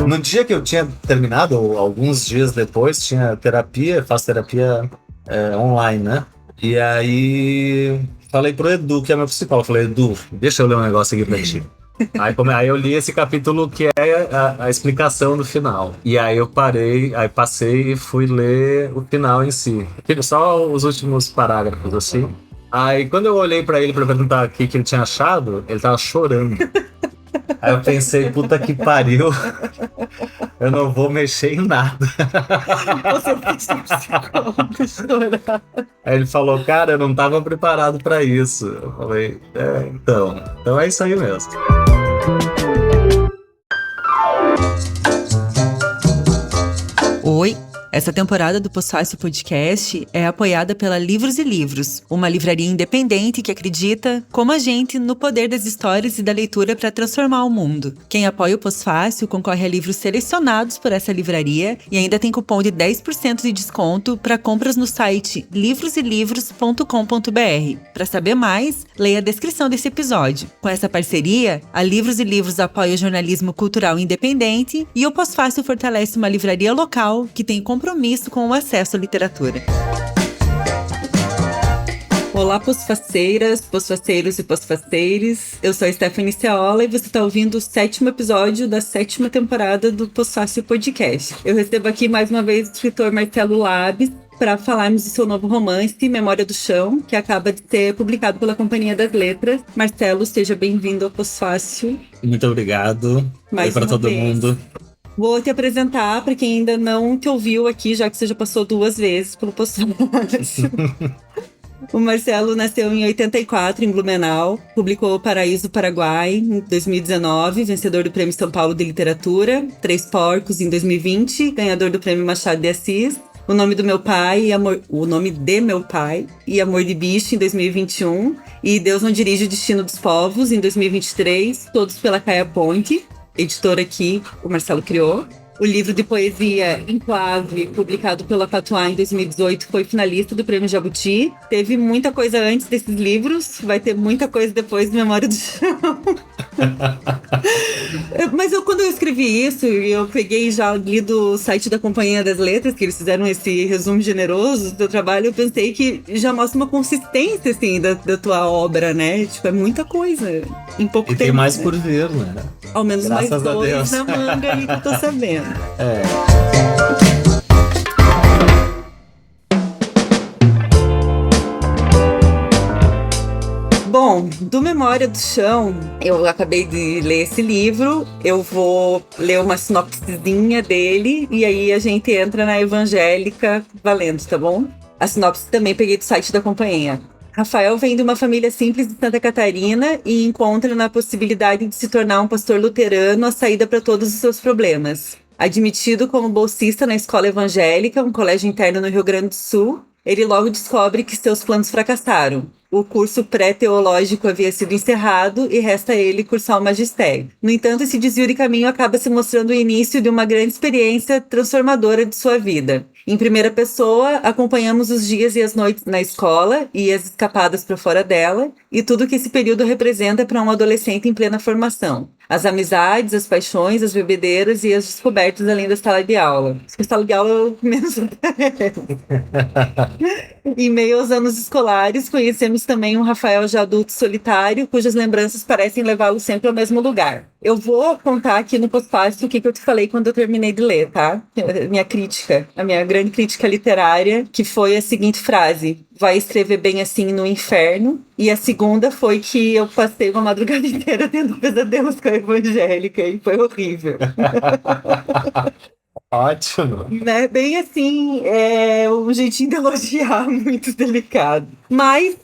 No dia que eu tinha terminado, ou alguns dias depois, tinha terapia, faço terapia online, né? E aí falei pro Edu, que é meu psicólogo, falei, Edu, deixa eu ler um negócio aqui pra ti. Aí eu li esse capítulo que é a explicação do final. E aí eu parei, aí passei e fui ler o final em si. Só os últimos parágrafos, assim. Aí quando eu olhei pra ele pra perguntar o que ele tinha achado, ele tava chorando. Aí eu pensei, puta que pariu, eu não vou mexer em nada. Você tem psicólogo chorar. Aí ele falou, cara, eu não tava preparado pra isso. Eu falei, então é isso aí mesmo. Oi! Essa temporada do Pós-Fácil Podcast é apoiada pela Livros e Livros, uma livraria independente que acredita, como a gente, no poder das histórias e da leitura para transformar o mundo. Quem apoia o Pós-Fácil concorre a livros selecionados por essa livraria e ainda tem cupom de 10% de desconto para compras no site livroselivros.com.br. Para saber mais, leia a descrição desse episódio. Com essa parceria, a Livros e Livros apoia o jornalismo cultural independente e o Pós-Fácil fortalece uma livraria local que tem compromisso com o acesso à literatura. Olá, pós-faceiras, pós-faceiros e pós-faceires. Eu sou a Stephanie Ceola e você está ouvindo o 7º episódio da 7ª temporada do Pós-Fácil Podcast. Eu recebo aqui mais uma vez o escritor Marcelo Labs para falarmos do seu novo romance, Memória do Chão, que acaba de ser publicado pela Companhia das Letras. Marcelo, seja bem-vindo ao Pós-Fácil. Muito obrigado. Oi para todo mundo. Vou te apresentar para quem ainda não te ouviu aqui, já que você já passou 2 vezes pelo Pós-Fácil. O Marcelo nasceu em 84, em Blumenau, publicou Paraíso Paraguai em 2019, vencedor do Prêmio São Paulo de Literatura, Três Porcos em 2020, ganhador do Prêmio Machado de Assis, O Nome de Meu Pai e Amor de Bicho em 2021, e Deus Não Dirige o Destino dos Povos em 2023, todos pela Caia Ponte, editora que o Marcelo criou. O livro de poesia Enclave, publicado pela Patuá em 2018, foi finalista do Prêmio Jabuti. Teve muita coisa antes desses livros, vai ter muita coisa depois do Memória do Chão. Mas quando eu escrevi isso, eu peguei já li do site da Companhia das Letras, que eles fizeram esse resumo generoso do teu trabalho, eu pensei que já mostra uma consistência, assim, da tua obra, né? Tipo, é muita coisa em pouco tempo. E tem mais né? por vir, né? Ao menos Graças mais 2 na manga aí que eu tô sabendo. Bom, do Memória do Chão, eu acabei de ler esse livro, eu vou ler uma sinopsezinha dele e aí a gente entra na evangélica valendo, tá bom? A sinopse também peguei do site da companhia. Rafael vem de uma família simples de Santa Catarina e encontra na possibilidade de se tornar um pastor luterano a saída para todos os seus problemas. Admitido como bolsista na escola evangélica, um colégio interno no Rio Grande do Sul, ele logo descobre que seus planos fracassaram. O curso pré-teológico havia sido encerrado e resta a ele cursar o magistério. No entanto, esse desvio de caminho acaba se mostrando o início de uma grande experiência transformadora de sua vida. Em primeira pessoa, acompanhamos os dias e as noites na escola e as escapadas para fora dela, e tudo que esse período representa para um adolescente em plena formação. As amizades, as paixões, as bebedeiras e as descobertas além da sala de aula. A sala de aula é menos... Em meio aos anos escolares, conhecemos também um Rafael já adulto solitário, cujas lembranças parecem levá-lo sempre ao mesmo lugar. Eu vou contar aqui no Pós-Fácil o que eu te falei quando eu terminei de ler, tá? Minha crítica, a minha grande crítica literária, que foi a seguinte frase: vai escrever bem assim no inferno. E a segunda foi que eu passei uma madrugada inteira tendo pesadelos com a evangélica e foi horrível. Ótimo. Né? Bem assim, é um jeitinho de elogiar muito delicado. Mas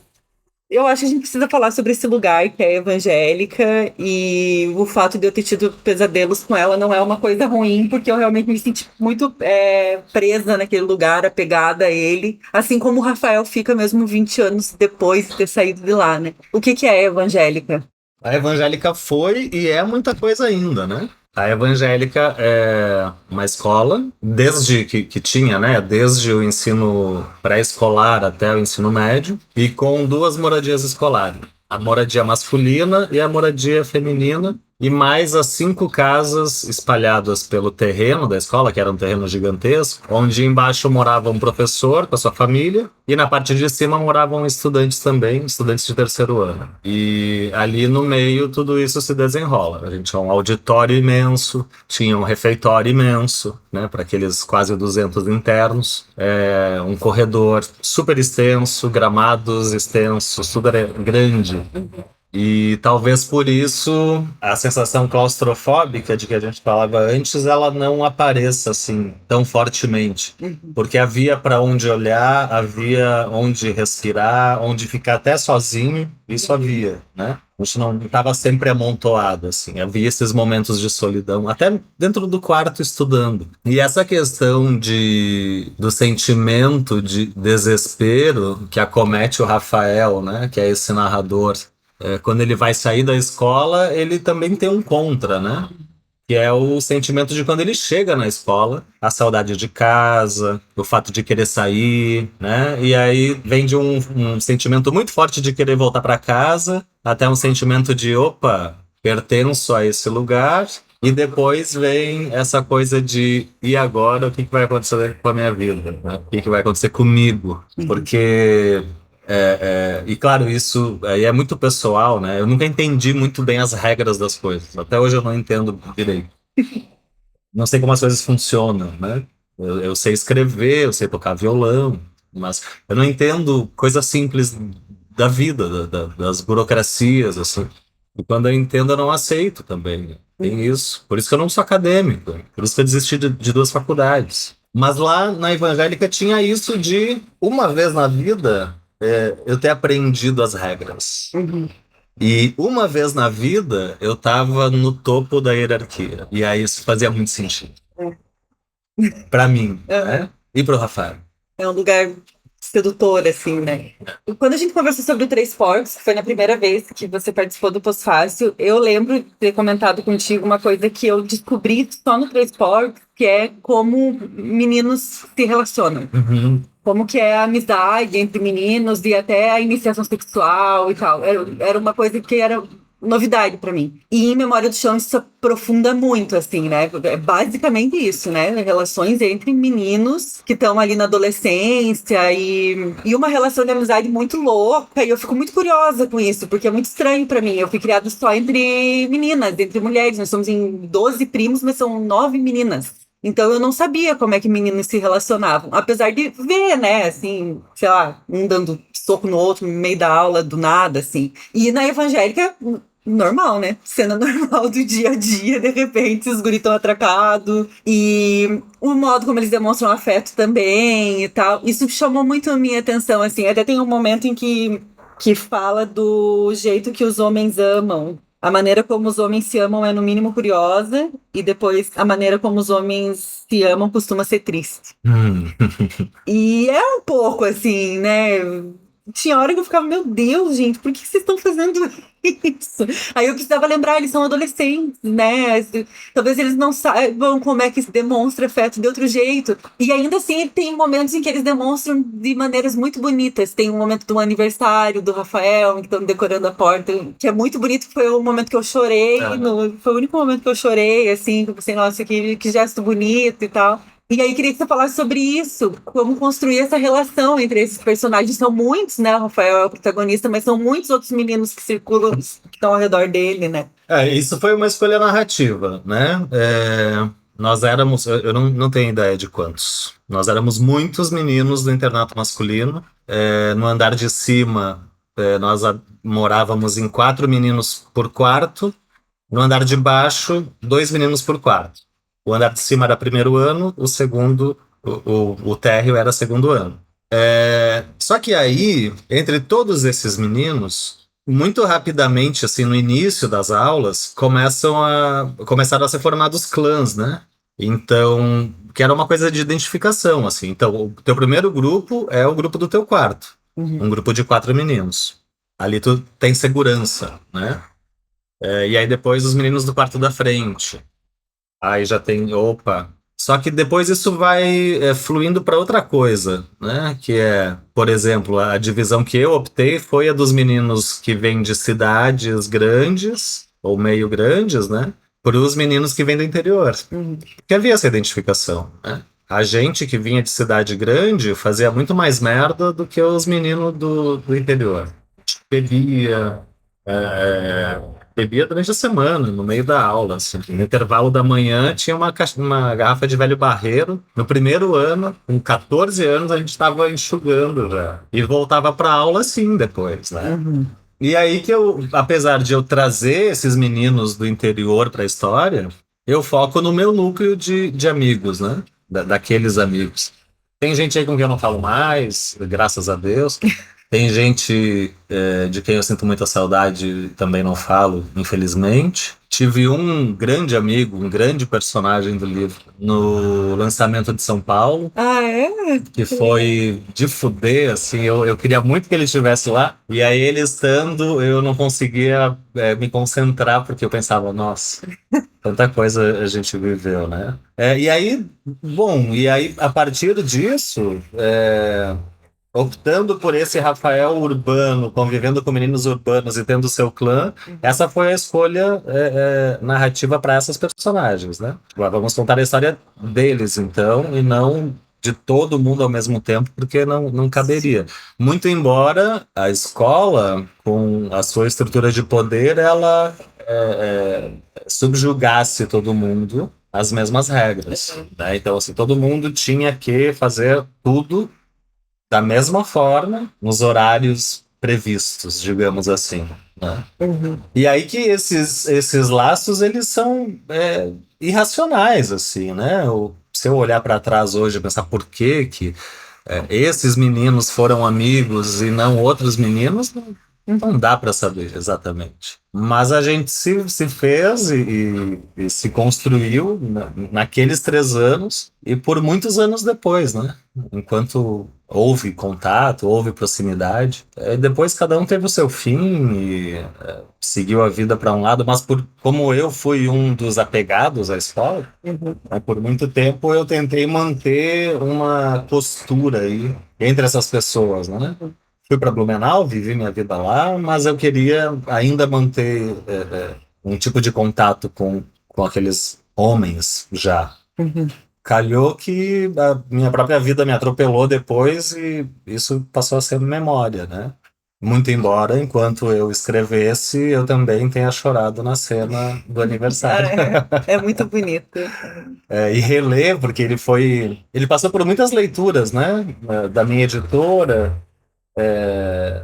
eu acho que a gente precisa falar sobre esse lugar que é evangélica, e o fato de eu ter tido pesadelos com ela não é uma coisa ruim, porque eu realmente me senti muito presa naquele lugar, apegada a ele, assim como o Rafael fica mesmo 20 anos depois de ter saído de lá, né? O que é evangélica? A evangélica foi e é muita coisa ainda, né? A evangélica é uma escola, desde que tinha, né? Desde o ensino pré-escolar até o ensino médio, e com 2 moradias escolares. A moradia masculina e a moradia feminina. e mais as 5 casas espalhadas pelo terreno da escola, que era um terreno gigantesco, onde embaixo morava um professor com a sua família, e na parte de cima moravam estudantes também, estudantes de terceiro ano. E ali no meio tudo isso se desenrola. A gente tinha um auditório imenso, tinha um refeitório imenso, né, para aqueles quase 200 internos, um corredor super extenso, gramados extensos, tudo era grande. E talvez por isso a sensação claustrofóbica de que a gente falava antes, ela não apareça assim tão fortemente. Porque havia para onde olhar, havia onde respirar, onde ficar até sozinho, isso havia, né? A gente não estava sempre amontoado, assim. Havia esses momentos de solidão, até dentro do quarto estudando. E essa questão do sentimento de desespero que acomete o Rafael, né? Que é esse narrador. Quando ele vai sair da escola, ele também tem um contra, né? Que é o sentimento de quando ele chega na escola, a saudade de casa, o fato de querer sair, né? E aí vem de um sentimento muito forte de querer voltar para casa, até um sentimento de, opa, pertenço a esse lugar. E depois vem essa coisa de, e agora, o que vai acontecer com a minha vida? Né? O que vai acontecer comigo? Porque... e claro, isso aí é muito pessoal, né? Eu nunca entendi muito bem as regras das coisas. Até hoje eu não entendo direito. Não sei como as coisas funcionam, né? Eu sei escrever, eu sei tocar violão, mas eu não entendo coisas simples da vida, das burocracias, assim. E quando eu entendo, eu não aceito também. Né? Tem isso. Por isso que eu não sou acadêmico. Por isso que eu desisti de 2 faculdades. Mas lá na evangélica tinha isso de, uma vez na vida, eu ter aprendido as regras. E uma vez na vida, eu tava no topo da hierarquia. E aí isso fazia muito sentido. Pra mim, né? E pro Rafael. É um lugar sedutor, assim, né? E quando a gente conversou sobre o Três Porcos, que foi na primeira vez que você participou do Pós-Fácil, eu lembro de ter comentado contigo uma coisa que eu descobri só no Três Porcos, que é como meninos se relacionam. Como que é a amizade entre meninos e até a iniciação sexual e tal. Era uma coisa que era novidade pra mim. E em Memória do Chão isso aprofunda muito, assim, né? É basicamente isso, né? Relações entre meninos que estão ali na adolescência e uma relação de amizade muito louca. E eu fico muito curiosa com isso, porque é muito estranho pra mim. Eu fui criada só entre meninas, entre mulheres. Nós somos em 12 primos, mas são 9 meninas. Então eu não sabia como é que meninos se relacionavam. Apesar de ver, né, assim, sei lá, um dando soco no outro no meio da aula, do nada, assim. E na evangélica, normal, né? Cena normal do dia a dia, de repente os guris estão atracados. E o modo como eles demonstram afeto também e tal. Isso chamou muito a minha atenção, assim. Até tem um momento em que fala do jeito que os homens amam. A maneira como os homens se amam é, no mínimo, curiosa. E depois, a maneira como os homens se amam costuma ser triste. E é um pouco assim, né? Tinha hora que eu ficava, meu Deus, gente, por que vocês estão fazendo isso? Aí eu precisava lembrar, eles são adolescentes, né? Talvez eles não saibam como é que se demonstra afeto de outro jeito. E ainda assim, tem momentos em que eles demonstram de maneiras muito bonitas. Tem um momento do aniversário do Rafael, que estão decorando a porta, que é muito bonito, foi o momento que eu chorei. Foi o único momento que eu chorei, assim, que eu pensei, nossa, que gesto bonito e tal. E aí, queria que você falasse sobre isso, como construir essa relação entre esses personagens. São muitos, né? O Rafael é o protagonista, mas são muitos outros meninos que circulam, que estão ao redor dele, né? Isso foi uma escolha narrativa, né? Nós éramos, eu não tenho ideia de quantos. Nós éramos muitos meninos do internato masculino. No andar de cima, nós morávamos em 4 meninos por quarto. No andar de baixo, 2 meninos por quarto. O andar de cima era primeiro ano, o segundo, o térreo era segundo ano. Só que aí, entre todos esses meninos, muito rapidamente, assim, no início das aulas, começaram a ser formados clãs, né? Então, que era uma coisa de identificação, assim. Então, o teu primeiro grupo é o grupo do teu quarto. Um grupo de 4 meninos. Ali tu tem segurança, né? E aí depois os meninos do quarto da frente. Aí já tem, opa. Só que depois isso vai fluindo para outra coisa, né? Que é, por exemplo, a divisão que eu optei foi a dos meninos que vêm de cidades grandes ou meio grandes, né? Para os meninos que vêm do interior. Porque havia essa identificação, né? A gente que vinha de cidade grande fazia muito mais merda do que os meninos do interior. Bebia, é, bebia durante a semana, no meio da aula, assim. No intervalo da manhã tinha uma garrafa de velho barreiro. No primeiro ano, com 14 anos, a gente estava enxugando já. E voltava para aula assim depois, né? E aí que eu, apesar de eu trazer esses meninos do interior para a história, eu foco no meu núcleo de amigos, né? Daqueles amigos. Tem gente aí com quem eu não falo mais, graças a Deus. Tem gente de quem eu sinto muita saudade e também não falo, infelizmente. Tive um grande amigo, um grande personagem do livro no lançamento de São Paulo, Ah, é? que foi de fuder, assim, eu queria muito que ele estivesse lá, e aí ele estando, eu não conseguia me concentrar, porque eu pensava, nossa, tanta coisa a gente viveu, né? E aí, bom, e aí a partir disso, optando por esse Rafael urbano, convivendo com meninos urbanos e tendo seu clã, essa foi a escolha narrativa para essas personagens, né? Vamos contar a história deles, então, e não de todo mundo ao mesmo tempo, porque não caberia. Muito embora a escola, com a sua estrutura de poder, ela subjugasse todo mundo às mesmas regras, né? Então, assim, todo mundo tinha que fazer tudo da mesma forma, nos horários previstos, digamos assim, né? E aí que esses laços, eles são irracionais, assim, né? Se eu olhar para trás hoje e pensar por que esses meninos foram amigos e não outros meninos, não dá para saber exatamente. Mas a gente se fez e se construiu naqueles 3 anos e por muitos anos depois, né? Enquanto houve contato, houve proximidade. Depois cada um teve o seu fim e seguiu a vida para um lado, mas como eu fui um dos apegados à escola, né, por muito tempo eu tentei manter uma postura aí entre essas pessoas, né? Fui para Blumenau, vivi minha vida lá, mas eu queria ainda manter um tipo de contato com aqueles homens já. Calhou que a minha própria vida me atropelou depois e isso passou a ser memória, né? Muito embora, enquanto eu escrevesse, eu também tenha chorado na cena do aniversário. É muito bonito. E reler, porque ele passou por muitas leituras, né? Da minha editora,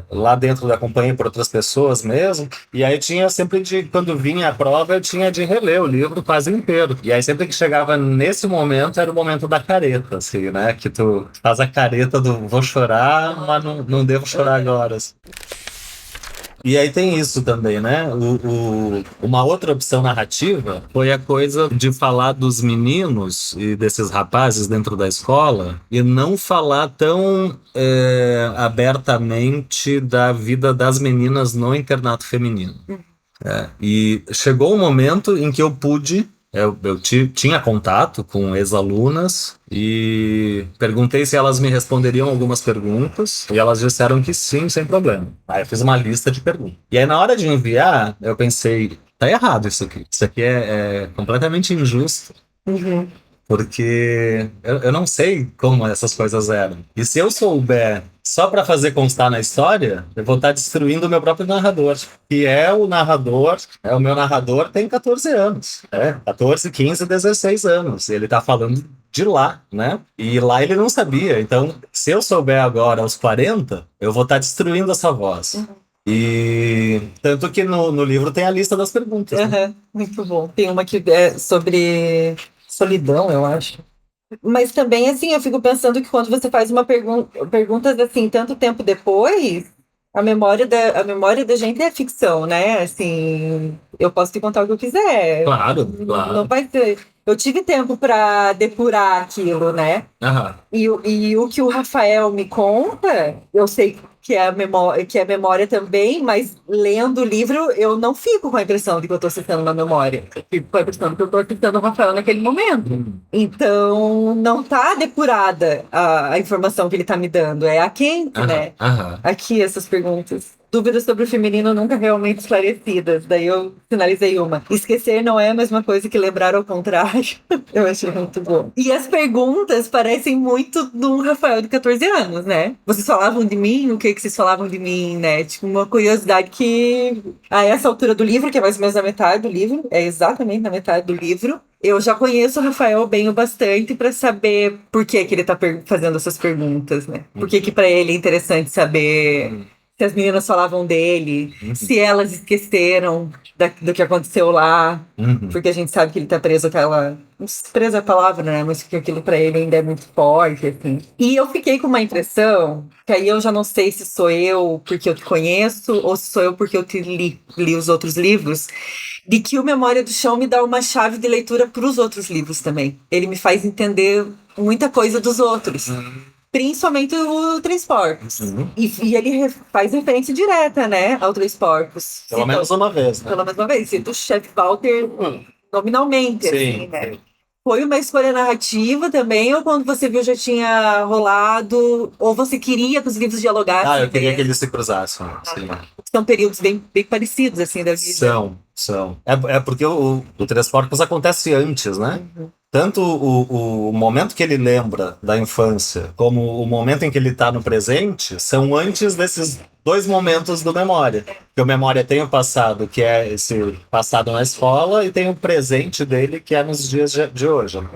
lá dentro da companhia por outras pessoas mesmo, e aí tinha sempre quando vinha a prova, eu tinha de reler o livro quase inteiro, e aí sempre que chegava nesse momento, era o momento da careta, assim, né, que tu faz a careta do vou chorar, mas não devo chorar agora, assim. E aí tem isso também, né? Uma outra opção narrativa foi a coisa de falar dos meninos e desses rapazes dentro da escola e não falar tão abertamente da vida das meninas no internato feminino. E chegou um momento em que eu pude. Tinha contato com ex-alunas e perguntei se elas me responderiam algumas perguntas e elas disseram que sim, sem problema. Aí eu fiz uma lista de perguntas. E aí na hora de enviar, eu pensei, tá errado isso aqui. Isso aqui é completamente injusto. Porque eu não sei como essas coisas eram. E se eu souber só para fazer constar na história, eu vou estar destruindo o meu próprio narrador. Que é o meu narrador tem 14 anos. 14, 15, 16 anos. Ele tá falando de lá, né? E lá ele não sabia. Então, se eu souber agora aos 40, eu vou estar destruindo essa voz. E tanto que no livro tem a lista das perguntas. Né? Muito bom. Tem uma que é sobre solidão, eu acho. Mas também, assim, eu fico pensando que quando você faz uma perguntas assim, tanto tempo depois, a memória da gente é ficção, né? Assim, eu posso te contar o que eu quiser. Claro. Não vai ser. Eu tive tempo para depurar aquilo, né? E o que o Rafael me conta, eu sei que é memória também, mas lendo o livro eu não fico com a impressão de que eu estou citando na memória. Eu fico com a impressão de que eu estou citando o Rafael naquele momento. Então, não está depurada a informação que ele está me dando. É a quente, né? Aqui, essas perguntas. Dúvidas sobre o feminino nunca realmente esclarecidas. Daí eu finalizei uma. Esquecer não é a mesma coisa que lembrar ao contrário. Eu achei muito bom. E as perguntas parecem muito do Rafael de 14 anos, né? Vocês falavam de mim? O que vocês falavam de mim, né? Tipo, uma curiosidade que a essa altura do livro, que é mais ou menos a metade do livro, é exatamente na metade do livro, eu já conheço o Rafael bem o bastante para saber por que que ele tá fazendo essas perguntas, né? Por que que para ele é interessante saber se as meninas falavam dele, se elas esqueceram do que aconteceu lá, porque a gente sabe que ele tá preso àquela... Não sei se preso é a palavra, né? Mas que aquilo pra ele ainda é muito forte, assim. E eu fiquei com uma impressão, que aí eu já não sei se sou eu porque eu te conheço, ou se sou eu porque eu te li os outros livros, de que o Memória do Chão me dá uma chave de leitura para os outros livros também. Ele me faz entender muita coisa dos outros. Principalmente o Três Porcos. E ele faz referência direta, né, ao Três Porcos. Pelo menos uma vez, né? Pelo menos uma vez. Cita o chefe Walter nominalmente, Sim, assim, né? sim. Foi uma escolha narrativa também, ou quando você viu já tinha rolado, ou você queria que os livros dialogassem? Eu queria que eles se cruzassem. Sim. São períodos bem parecidos, assim, da vida. São. É porque o Três Porcos acontece antes, né? Tanto o momento que ele lembra da infância, como o momento em que ele está no presente, são antes desses dois momentos do Memória. Porque o Memória tem o passado, que é esse passado na escola, e tem o presente dele, que é nos dias de hoje. Né?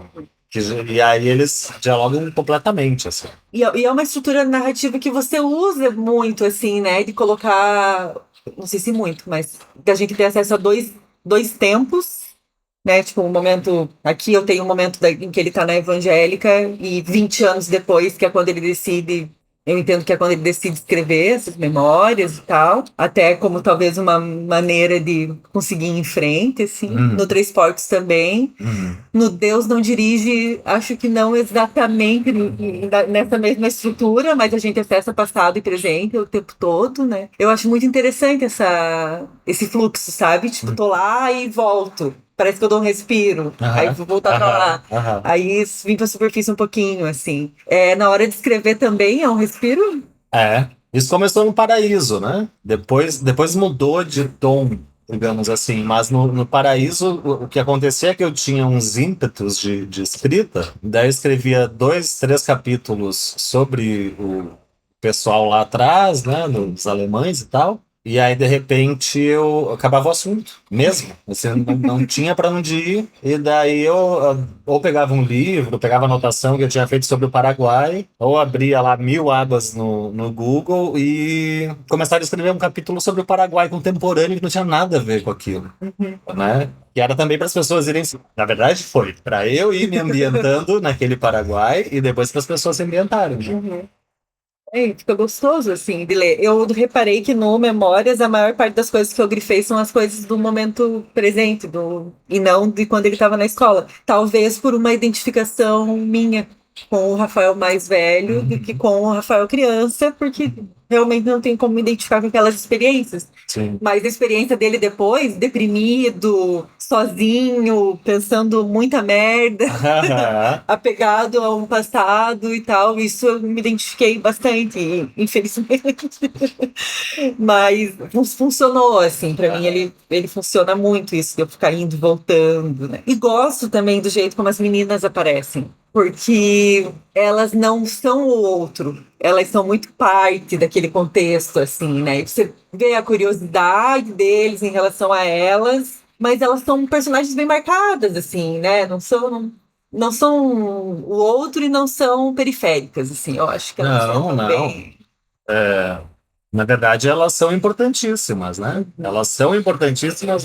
E aí eles dialogam completamente, assim. E é uma estrutura narrativa que você usa muito, assim, né? De colocar, não sei se muito, mas que a gente tem acesso a dois tempos, né? Tipo, um momento... Aqui eu tenho um momento em que ele tá na evangélica e 20 anos depois, que é quando ele decide... Eu entendo que é quando ele decide escrever essas memórias e tal. Até como talvez uma maneira de conseguir ir em frente, assim. No Três Porcos também. No Deus Não Dirige, acho que não exatamente nessa mesma estrutura, mas a gente acessa passado e presente o tempo todo, né? Eu acho muito interessante esse fluxo, sabe? Tipo, tô lá e volto. Parece que eu dou um respiro. Aí vou voltar pra lá. Aí vim pra superfície um pouquinho, assim. Na hora de escrever também é um respiro? Isso começou no Paraíso, né? Depois mudou de tom, digamos assim. Mas no Paraíso, o que acontecia é que eu tinha uns ímpetos de escrita. Daí eu escrevia 2, 3 capítulos sobre o pessoal lá atrás, né? Dos alemães e tal. E aí, de repente, eu acabava o assunto, mesmo. Assim, não tinha para onde ir. E daí eu ou pegava um livro, pegava anotação que eu tinha feito sobre o Paraguai, ou abria lá 1000 abas no Google e começava a escrever um capítulo sobre o Paraguai contemporâneo que não tinha nada a ver com aquilo, né? Que era também para as pessoas irem... Na verdade, foi para eu ir me ambientando naquele Paraguai e depois para as pessoas se ambientarem. Fica gostoso, assim, de ler. Eu reparei que no Memórias, a maior parte das coisas que eu grifei são as coisas do momento presente, e não de quando ele estava na escola. Talvez por uma identificação minha com o Rafael mais velho do que com o Rafael criança, porque realmente não tem como me identificar com aquelas experiências. Sim. Mas a experiência dele depois, deprimido, sozinho, pensando muita merda, apegado a um passado e tal, isso eu me identifiquei bastante, infelizmente. Mas funcionou, assim, pra mim ele funciona muito isso, de eu ficar indo e voltando, né? E gosto também do jeito como as meninas aparecem. Porque elas não são o outro, elas são muito parte daquele contexto, assim, né? E você vê a curiosidade deles em relação a elas, mas elas são personagens bem marcadas, assim, né? Não são o outro e não são periféricas, assim. Eu acho que elas são bem... Na verdade, elas são importantíssimas, né? Elas são importantíssimas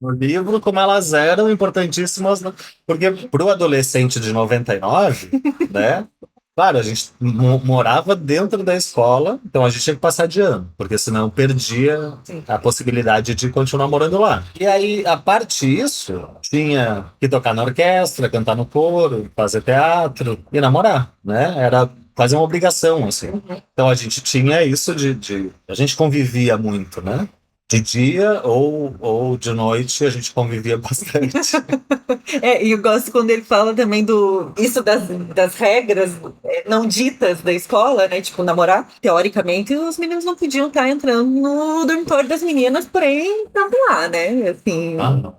no livro, como elas eram importantíssimas, porque para o adolescente de 99, né? Claro, a gente morava dentro da escola, então a gente tinha que passar de ano, porque senão perdia a possibilidade de continuar morando lá. E aí, a parte disso, tinha que tocar na orquestra, cantar no coro, fazer teatro e namorar, né? Era quase uma obrigação, assim. Então a gente tinha isso a gente convivia muito, né? De dia ou de noite a gente convivia bastante. E eu gosto quando ele fala também isso das regras não ditas da escola, né? Tipo, namorar. Teoricamente, os meninos não podiam estar entrando no dormitório das meninas, porém, estavam lá, né? Assim.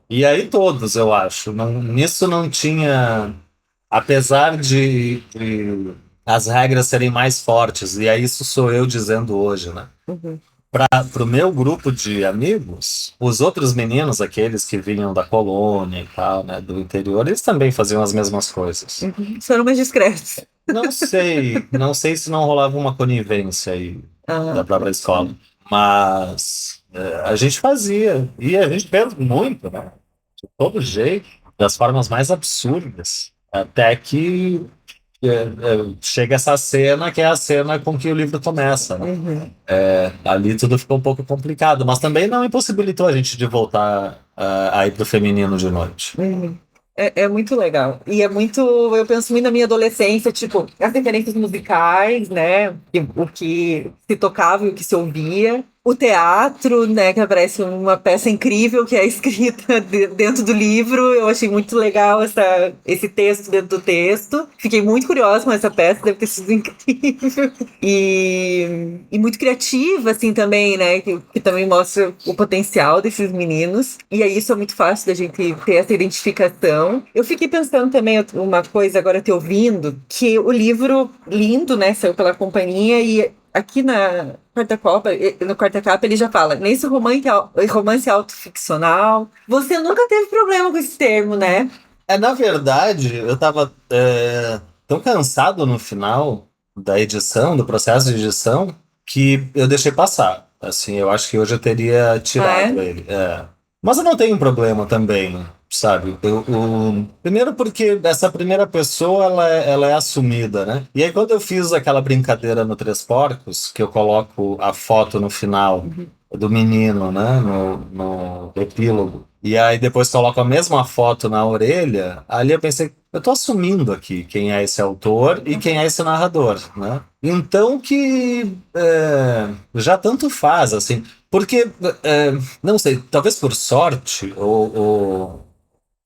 E aí todos, eu acho. Nisso não tinha. Apesar de as regras serem mais fortes, e é isso sou eu dizendo hoje, né? Uhum. Para o meu grupo de amigos, os outros meninos, aqueles que vinham da colônia e tal, né, do interior, eles também faziam as mesmas coisas. Uhum. Foram mais discretos. Não sei se não rolava uma conivência aí da própria escola, mas a gente fazia, e a gente fez muito, né, de todo jeito, das formas mais absurdas, até que chega essa cena, que é a cena com que o livro começa, né? Uhum. Ali tudo ficou um pouco complicado, mas também não impossibilitou a gente de voltar a ir pro feminino de noite. Uhum. É muito legal. E é muito. Eu penso muito na minha adolescência, tipo, as referências musicais, né? O que se tocava e o que se ouvia. O teatro, né? Que aparece uma peça incrível que é escrita dentro do livro. Eu achei muito legal esse texto dentro do texto. Fiquei muito curiosa com essa peça, deve ter sido incrível. E muito criativa, assim, também, né? Que também mostra o potencial desses meninos. E aí isso é muito fácil da gente ter essa identificação. Eu fiquei pensando também uma coisa, agora te ouvindo, que o livro, lindo, né? Saiu pela companhia e aqui no quarta capa, ele já fala, nesse romance autoficcional, você nunca teve problema com esse termo, né? Na verdade, eu tava tão cansado no final da edição, do processo de edição, que eu deixei passar. Assim, eu acho que hoje eu teria tirado ele. Mas eu não tenho problema também, sabe? Primeiro porque essa primeira pessoa, ela é assumida, né? E aí quando eu fiz aquela brincadeira no Três Porcos, que eu coloco a foto no final do menino, né? No epílogo. E aí depois coloco a mesma foto na orelha, ali eu pensei, eu tô assumindo aqui quem é esse autor e quem é esse narrador, né? Então que já tanto faz, assim, porque, não sei, talvez por sorte ou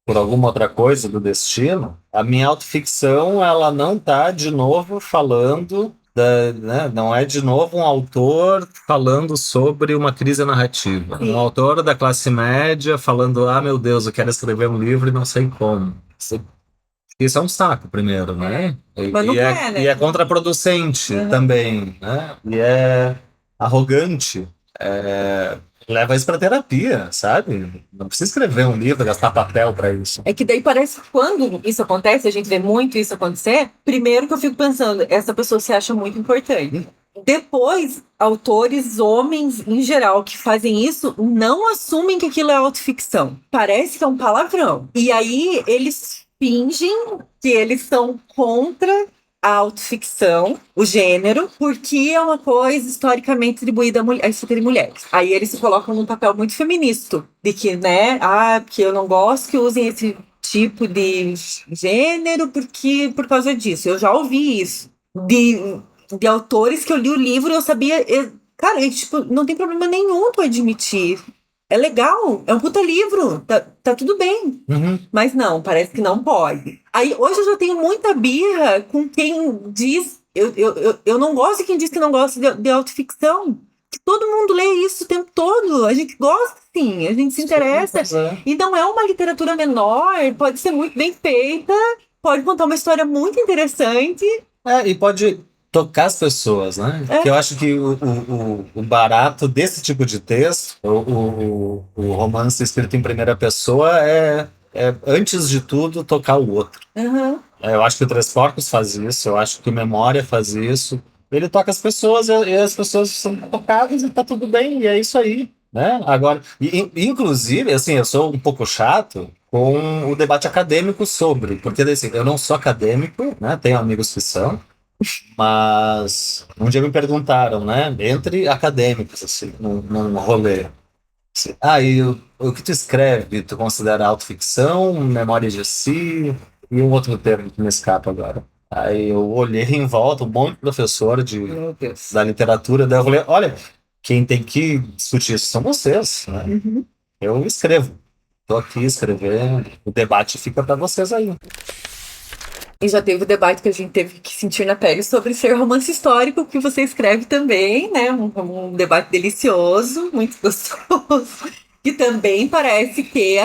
por alguma outra coisa do destino, a minha autoficção, ela não tá de novo falando né, não é de novo um autor falando sobre uma crise narrativa. Um autor da classe média falando, ah, meu Deus, eu quero escrever um livro e não sei como. Isso é um saco, primeiro, né? Mas não é, né? E é contraproducente também, né? E é arrogante. Leva isso pra terapia, sabe? Não precisa escrever um livro, gastar papel pra isso. É que daí parece que quando isso acontece, a gente vê muito isso acontecer, primeiro que eu fico pensando, essa pessoa se acha muito importante. Depois, autores, homens em geral, que fazem isso, não assumem que aquilo é autoficção. Parece que é um palavrão. E aí eles fingem que eles são contra a autoficção, o gênero, porque é uma coisa historicamente atribuída a escrita de mulheres. Aí eles se colocam num papel muito feminista, de que, né, porque eu não gosto que usem esse tipo de gênero por causa disso. Eu já ouvi isso de autores que eu li o livro e eu sabia, cara, tipo, não tem problema nenhum tu admitir. É legal, é um puta livro, tá tudo bem. Mas não, parece que não pode. Aí hoje eu já tenho muita birra com quem diz. Eu não gosto de quem diz que não gosta de autoficção. Que todo mundo lê isso o tempo todo. A gente gosta, sim, a gente se interessa. E não é uma literatura menor, pode ser muito bem feita, pode contar uma história muito interessante. E pode tocar as pessoas, né? Que eu acho que o barato desse tipo de texto, o romance escrito em primeira pessoa, é antes de tudo, tocar o outro. Eu acho que o Três Porcos faz isso, eu acho que o Memória faz isso. Ele toca as pessoas e as pessoas são tocadas e tá tudo bem, e é isso aí, né? Agora, inclusive, assim, eu sou um pouco chato com o debate acadêmico sobre, porque assim, eu não sou acadêmico, né? Tenho amigos que são, mas um dia me perguntaram, né? Entre acadêmicos, assim, num rolê. Assim, e o que tu escreve, tu considera autoficção, memória de si, e um outro termo que me escapa agora. Aí eu olhei em volta, um monte de professor da literatura, daí eu falei, olha, quem tem que discutir isso são vocês, né? Uhum. Eu escrevo. Tô aqui escrevendo. O debate fica para vocês aí. E já teve o debate que a gente teve que sentir na pele sobre ser romance histórico, que você escreve também, né? Um debate delicioso, muito gostoso. Que também parece que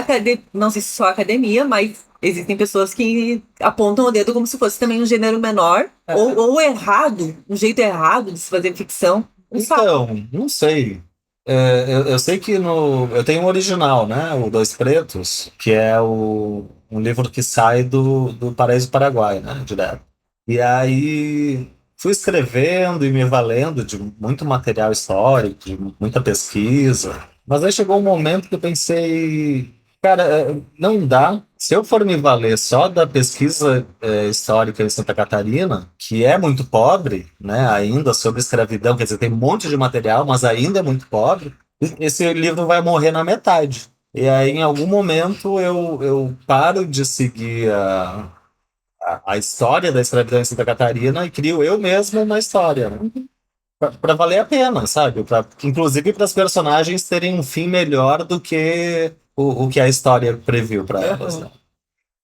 não sei se só a academia, mas existem pessoas que apontam o dedo como se fosse também um gênero menor, ou errado, um jeito errado de se fazer ficção. Então, não sei. Eu sei que eu tenho um original, né? O Dois Pretos, que é um livro que sai do Paraíso Paraguai, né? Direto. E aí fui escrevendo e me valendo de muito material histórico, de muita pesquisa. Mas aí chegou um momento que eu pensei, cara, não dá. Se eu for me valer só da pesquisa histórica em Santa Catarina, que é muito pobre, né, ainda sobre escravidão, quer dizer, tem um monte de material, mas ainda é muito pobre, esse livro vai morrer na metade. E aí, em algum momento, eu paro de seguir a história da escravidão em Santa Catarina e crio eu mesmo uma história, né? Pra valer a pena, sabe? Inclusive para as personagens terem um fim melhor do que o que a história previu para elas, né?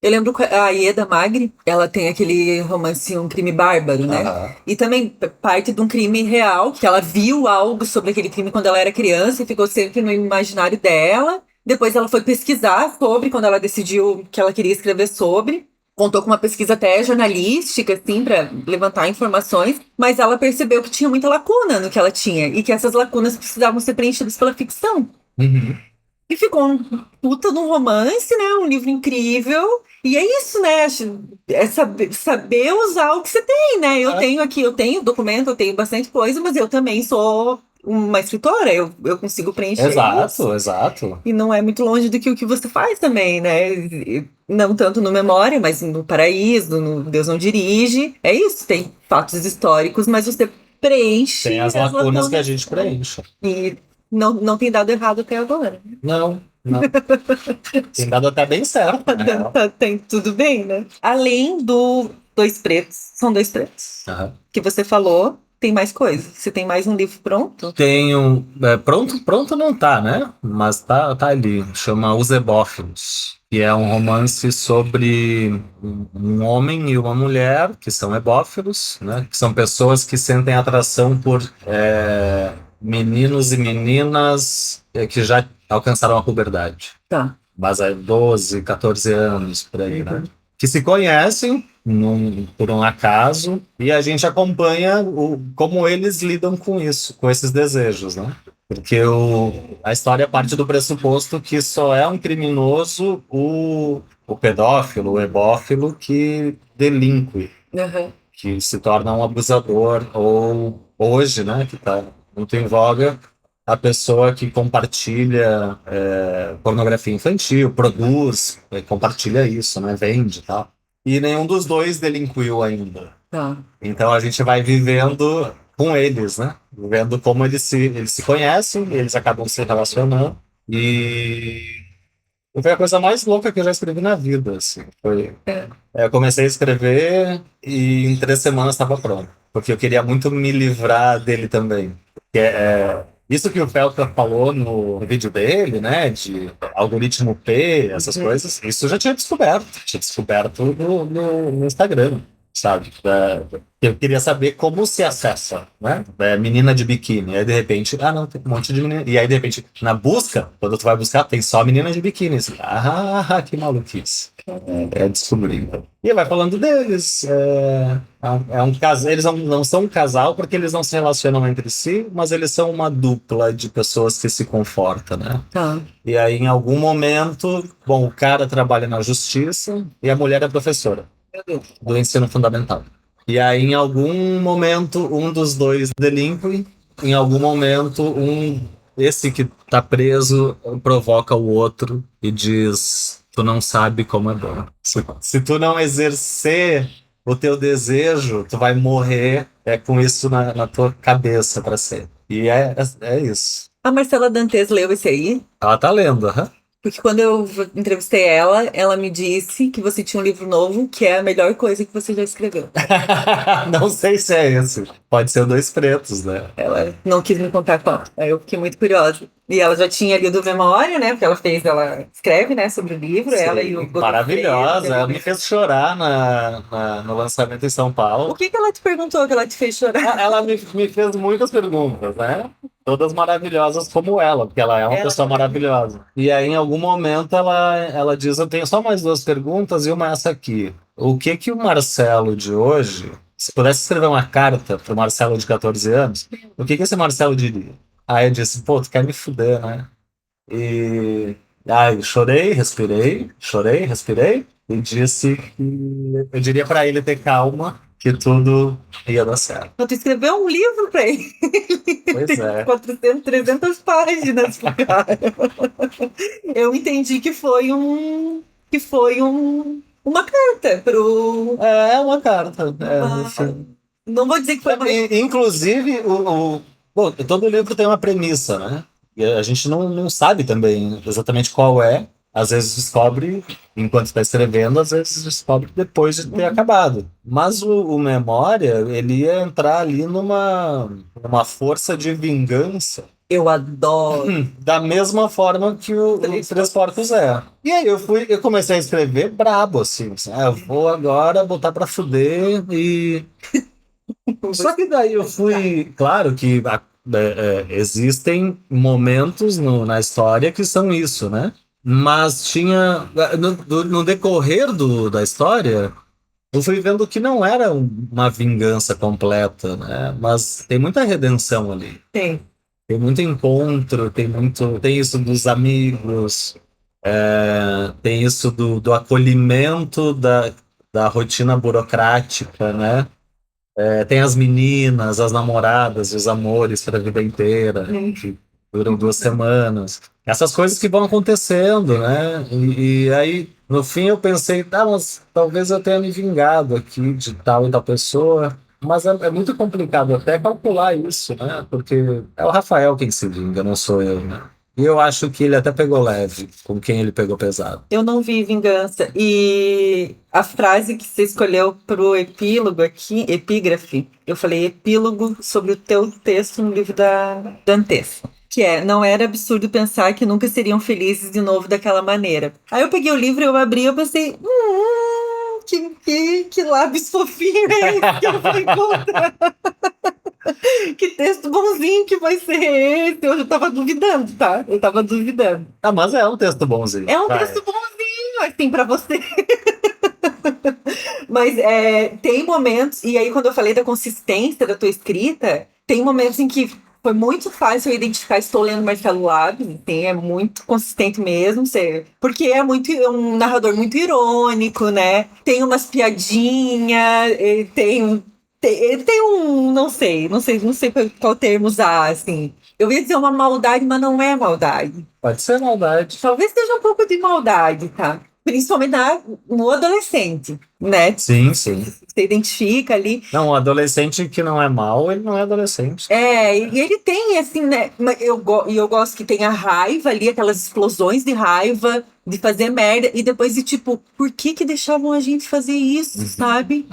Eu lembro que a Ieda Magri, ela tem aquele romance Um Crime Bárbaro, né? Aham. E também parte de um crime real, que ela viu algo sobre aquele crime quando ela era criança e ficou sempre no imaginário dela. Depois ela foi pesquisar sobre, quando ela decidiu que ela queria escrever sobre. Contou com uma pesquisa até jornalística, assim, para levantar informações. Mas ela percebeu que tinha muita lacuna no que ela tinha. E que essas lacunas precisavam ser preenchidas pela ficção. Uhum. E ficou um puta de um romance, né? Um livro incrível. E é isso, né? É saber usar o que você tem, né? Eu tenho documento, eu tenho bastante coisa, mas eu também sou uma escritora, eu consigo preencher isso. Exato. E não é muito longe do que o que você faz também, né? E não tanto no Memória, mas no Paraíso, no Deus Não Dirige. É isso, tem fatos históricos, mas você preenche Tem as lacunas que a gente preenche. E não tem dado errado até agora. Não. Tem dado até bem certo. Tem tudo bem, né? Além do Dois Pretos, são Dois Pretos, Aham. que você falou, tem mais coisas. Você tem mais um livro pronto? Tenho. Pronto não tá, né? Mas tá ali. Chama Os Ebófilos. Que é um romance sobre um homem e uma mulher que são ebófilos, né? Que são pessoas que sentem atração por meninos e meninas que já alcançaram a puberdade. Tá. Mas é 12, 14 anos, por aí, né? Que se conhecem por um acaso e a gente acompanha como eles lidam com isso, com esses desejos, né? Porque a história parte do pressuposto que só é um criminoso o pedófilo, o ebófilo que delinque, Uhum. que se torna um abusador, ou hoje, né, que está muito em voga, a pessoa que compartilha pornografia infantil, produz, compartilha isso, né, vende e tal. E nenhum dos dois delinquiu ainda. Tá. Então a gente vai vivendo com eles, né? Vendo como eles se conhecem, eles acabam se relacionando. E foi a coisa mais louca que eu já escrevi na vida, assim. Eu comecei a escrever e em 3 semanas estava pronto. Porque eu queria muito me livrar dele também. Porque, isso que o Felker falou no vídeo dele, né? De algoritmo P, essas coisas, isso eu já tinha descoberto. Tinha descoberto no Instagram, sabe? Eu queria saber como se acessa, né? Menina de biquíni. Aí, de repente, não, tem um monte de menina. E aí, de repente, na busca, quando tu vai buscar, tem só menina de biquíni. Assim, que maluquice. Descobrir. E vai falando deles. Um casal. Eles não são um casal porque eles não se relacionam entre si, mas eles são uma dupla de pessoas que se confortam, né? Tá. E aí, em algum momento, o cara trabalha na justiça e a mulher é professora do ensino fundamental. E aí, em algum momento, um dos dois delinque, em algum momento, esse que tá preso provoca o outro e diz: tu não sabe como é bom. Se tu não exercer o teu desejo, tu vai morrer com isso na tua cabeça para sempre. E é isso. A Marcela Dantes leu esse aí? Ela tá lendo, aham. Porque quando eu entrevistei ela, ela me disse que você tinha um livro novo, que é a melhor coisa que você já escreveu. Não sei se é esse. Pode ser o Dois Pretos, né? Ela não quis me contar qual. Aí eu fiquei muito curiosa. E ela já tinha lido Memória, né? Porque ela escreve, né, sobre o livro, ela e o Godofredo. Maravilhosa. Ela me fez chorar no lançamento em São O Paulo. que ela te perguntou que ela te fez chorar? Ela me fez muitas perguntas, né? Todas maravilhosas como ela, porque ela é uma pessoa maravilhosa. E aí, em algum momento, ela diz: Eu tenho só mais duas perguntas e uma é essa aqui. O que que o Marcelo de hoje, se pudesse escrever uma carta para o Marcelo de 14 anos, o que que esse Marcelo diria? Aí eu disse: Pô, tu quer me fuder, né? E aí chorei, respirei e disse que eu diria para ele ter calma, que tudo ia dar certo. Tu escreveu um livro pra ele. Pois é. 400, 300 páginas, cara. Eu entendi que foi uma carta pro... É uma carta. Não vou dizer que foi uma... Inclusive, bom, todo livro tem uma premissa, né? E a gente não sabe também exatamente qual é. Às vezes descobre enquanto está escrevendo, às vezes descobre depois de ter acabado. Mas o Memória, ele ia entrar ali numa força de vingança. Eu adoro. Da mesma forma que o Três Porcos é. E aí eu comecei a escrever brabo, assim. Eu vou agora botar pra fuder e... Só que daí eu fui... Claro que existem momentos na história que são isso, né? Mas tinha... No decorrer da história, eu fui vendo que não era uma vingança completa, né? Mas tem muita redenção ali. Tem. Tem muito encontro, tem isso dos amigos, tem isso do acolhimento da rotina burocrática, né? Tem as meninas, as namoradas, os amores para a vida inteira, que duram 2 semanas. Essas coisas que vão acontecendo, né? E aí, no fim, eu pensei, tá, mas talvez eu tenha me vingado aqui de tal e tal pessoa. Mas é muito complicado até calcular isso, né? Porque é o Rafael quem se vinga, não sou eu, né? E eu acho que ele até pegou leve com quem ele pegou pesado. Eu não vi Vingança. E a frase que você escolheu pro epílogo aqui, epígrafe, eu falei epílogo sobre o teu texto no livro da Dantes. Que é, não era absurdo pensar que nunca seriam felizes de novo daquela maneira. Aí eu peguei o livro, eu abri e eu pensei, que lábios fofinhos é esse que eu vou encontrar? Que texto bonzinho que vai ser esse? Eu já tava duvidando, tá? Eu tava duvidando. Ah, mas é um texto bonzinho. É um texto bonzinho, assim, pra você. Mas tem momentos, e aí quando eu falei da consistência da tua escrita, tem momentos em que foi muito fácil eu identificar, estou lendo Marcelo Labs, assim, é muito consistente mesmo, porque é um narrador muito irônico, né? Tem umas piadinhas, ele tem um, não sei qual termo usar, assim. Eu ia dizer uma maldade, mas não é maldade. Pode ser maldade. Talvez seja um pouco de maldade, tá? Principalmente no adolescente, né? Sim, sim. Você identifica ali. Não, um adolescente que não é mau, ele não é adolescente. E ele tem, assim, né? Eu gosto que tem a raiva ali, aquelas explosões de raiva, de fazer merda, e depois de tipo, por que deixavam a gente fazer isso, sabe?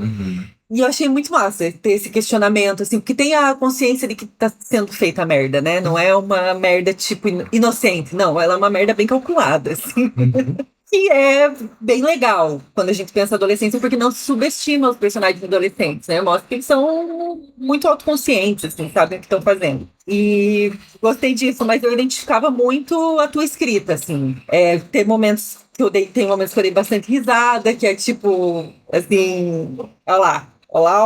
E eu achei muito massa ter esse questionamento, assim, porque tem a consciência de que tá sendo feita a merda, né? Não é uma merda, tipo, inocente. Não, ela é uma merda bem calculada, assim. Que é bem legal quando a gente pensa adolescência, porque não subestima os personagens adolescentes, né? Mostra que eles são muito autoconscientes, assim, sabem o que estão fazendo. E gostei disso, mas eu identificava muito a tua escrita, assim. Tem momentos tem momentos que eu dei bastante risada, que é tipo, assim, olha lá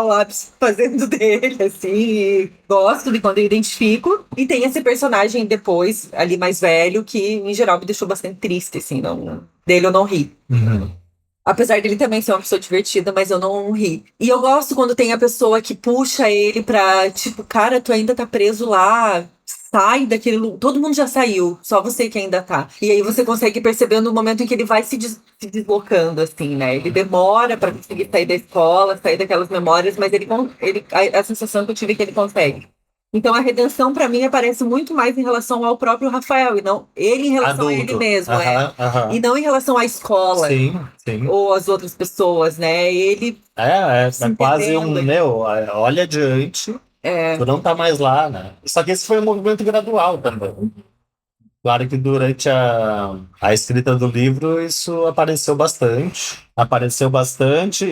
o lápis fazendo dele, assim, e gosto de quando eu identifico. E tem esse personagem depois, ali mais velho, que em geral me deixou bastante triste, assim, dele eu não ri. Apesar dele também ser uma pessoa divertida, mas eu não ri. E eu gosto quando tem a pessoa que puxa ele pra, tipo, cara, tu ainda tá preso lá, sai daquele lugar. Todo mundo já saiu, só você que ainda tá. E aí você consegue perceber no momento em que ele vai se deslocando, assim, né? Ele demora pra conseguir sair da escola, sair daquelas memórias, mas a sensação que eu tive é que ele consegue. Então a redenção pra mim aparece muito mais em relação ao próprio Rafael e não ele em relação a ele Adulto. mesmo, Aham, e aham. não em relação à escola Sim, sim. ou às outras pessoas, né? Ele se É quase entendendo. olha adiante, tu É, não tá mais lá, né? Só que esse foi um movimento gradual também. Claro que durante a escrita do livro isso apareceu bastante,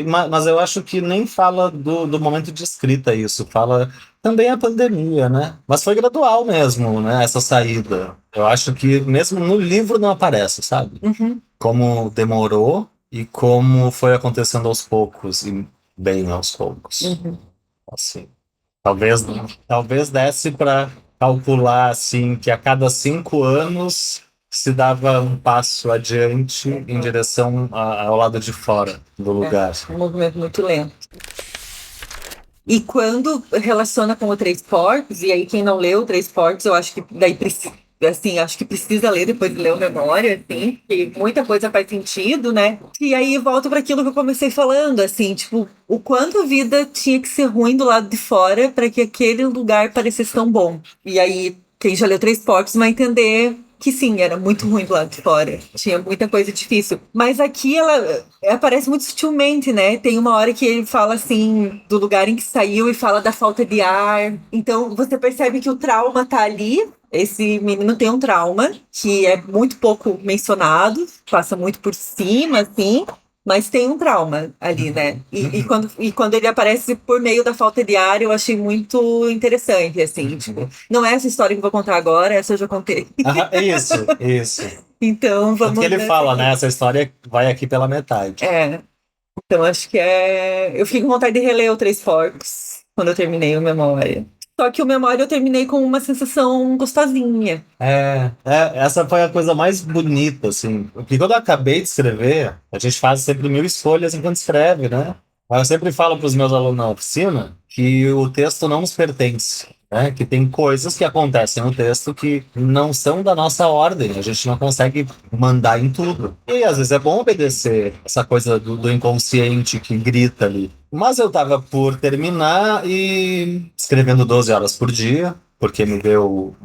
mas eu acho que nem fala do momento de escrita isso, fala também a pandemia, né? Mas foi gradual mesmo, né? Essa saída. Eu acho que mesmo no livro não aparece, sabe? uhum, Como demorou e como foi acontecendo aos poucos, e bem aos poucos. uhum. Assim, talvez, talvez desse para calcular assim que a cada 5 anos se dava um passo adiante em direção ao lado de fora do É lugar. um movimento muito lento. E quando relaciona com o Três Portos, e aí quem não leu o Três Portos, eu acho que daí precisa, assim, acho que precisa ler depois de ler o Memória, assim, porque muita coisa faz sentido, né? E aí volto para aquilo que eu comecei falando, assim, tipo, o quanto a vida tinha que ser ruim do lado de fora para que aquele lugar parecesse tão bom. E aí quem já leu Três Portos vai entender que sim, era muito ruim do lado de fora. Tinha muita coisa difícil. Mas aqui ela aparece muito sutilmente, né? Tem uma hora que ele fala assim do lugar em que saiu e fala da falta de ar. Então você percebe que o trauma tá ali. Esse menino tem um trauma que é muito pouco mencionado, passa muito por cima, assim. Mas tem um trauma ali, né? E quando ele aparece por meio da falta de ar, eu achei muito interessante, assim. Tipo, não é essa história que eu vou contar agora, essa eu já contei. É isso, isso. Então, Tanto que vamos ele nessa fala, né? aqui. Essa história vai aqui pela metade. É, então acho que é. Eu fiquei com vontade de reler o Três Forks quando eu terminei o Memória. Só que o Memória eu terminei com uma sensação gostosinha. Essa foi a coisa mais bonita, assim. Porque quando eu acabei de escrever, a gente faz sempre mil escolhas enquanto escreve, né? Mas eu sempre falo para os meus alunos na oficina que o texto não nos pertence, né? Que tem coisas que acontecem no texto que não são da nossa ordem, a gente não consegue mandar em tudo. E às vezes é bom obedecer essa coisa do inconsciente que grita ali. Mas eu estava por terminar e escrevendo 12 horas por dia, porque me deu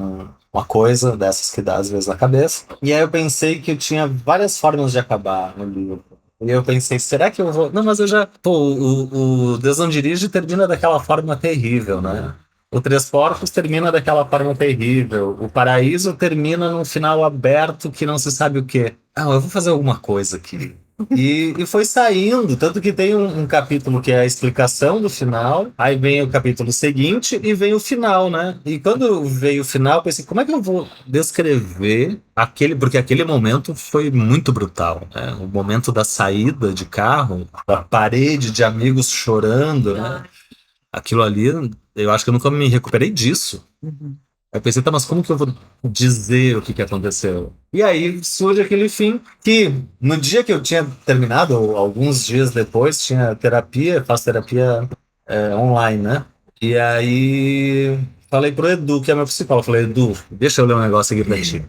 uma coisa dessas que dá às vezes na cabeça. E aí eu pensei que eu tinha várias formas de acabar no livro. E eu pensei, será que eu vou. Não, mas eu já. Pô, o Deus não dirige termina daquela forma terrível, né? O Três Porcos termina daquela forma terrível. O Paraíso termina num final aberto que não se sabe o quê. Ah, eu vou fazer alguma coisa aqui. E foi saindo, tanto que tem um capítulo que é a explicação do final, aí vem o capítulo seguinte e vem o final, né? E quando veio o final, eu pensei, como é que eu vou descrever aquele, porque aquele momento foi muito brutal, né? O momento da saída de carro, da parede de amigos chorando, né? Aquilo ali, eu acho que eu nunca me recuperei disso. Uhum. Aí eu pensei, tá, mas como que eu vou dizer o que que aconteceu? E aí surge aquele fim que, no dia que eu tinha terminado, ou alguns dias depois, tinha terapia, faço terapia online, né? E aí falei pro Edu, que é meu psicólogo, falei, Edu, deixa eu ler um negócio aqui pra ti.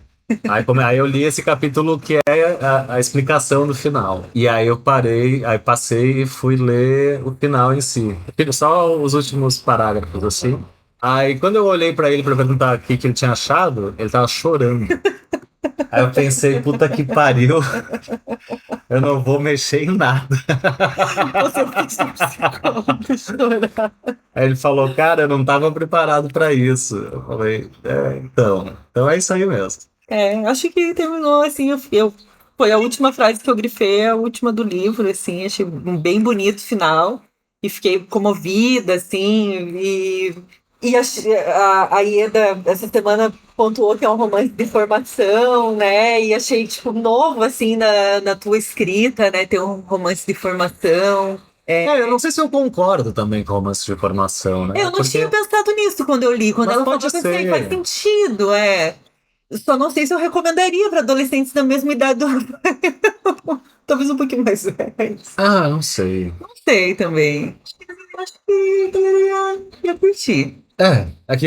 Aí eu li esse capítulo que é a explicação do final. E aí eu parei, aí passei e fui ler o final em si. Só os últimos parágrafos, assim. Aí quando eu olhei pra ele pra perguntar o que que ele tinha achado, ele tava chorando. Aí eu pensei, puta que pariu, eu não vou mexer em nada. Você fez um psicólogo chorar. Aí ele falou, cara, eu não tava preparado pra isso. Eu falei, então é isso aí mesmo. Acho que terminou assim. Foi a última frase que eu grifei, a última do livro, assim. Achei um bem bonito final. E fiquei comovida, assim. A Ieda, essa semana, pontuou que é um romance de formação, né? E achei, tipo, novo, assim, na tua escrita, né? Ter um romance de formação. Eu não sei se eu concordo também com romance de formação, né? Eu não tinha pensado nisso quando eu li. Quando Mas ela falou, pode eu pensei, faz ser. sentido, é. Só não sei se eu recomendaria para adolescentes da mesma idade do Rafael. Talvez um pouquinho mais velhos. Ah, não sei. Não sei também. Acho que a galera ia curtir. Aqui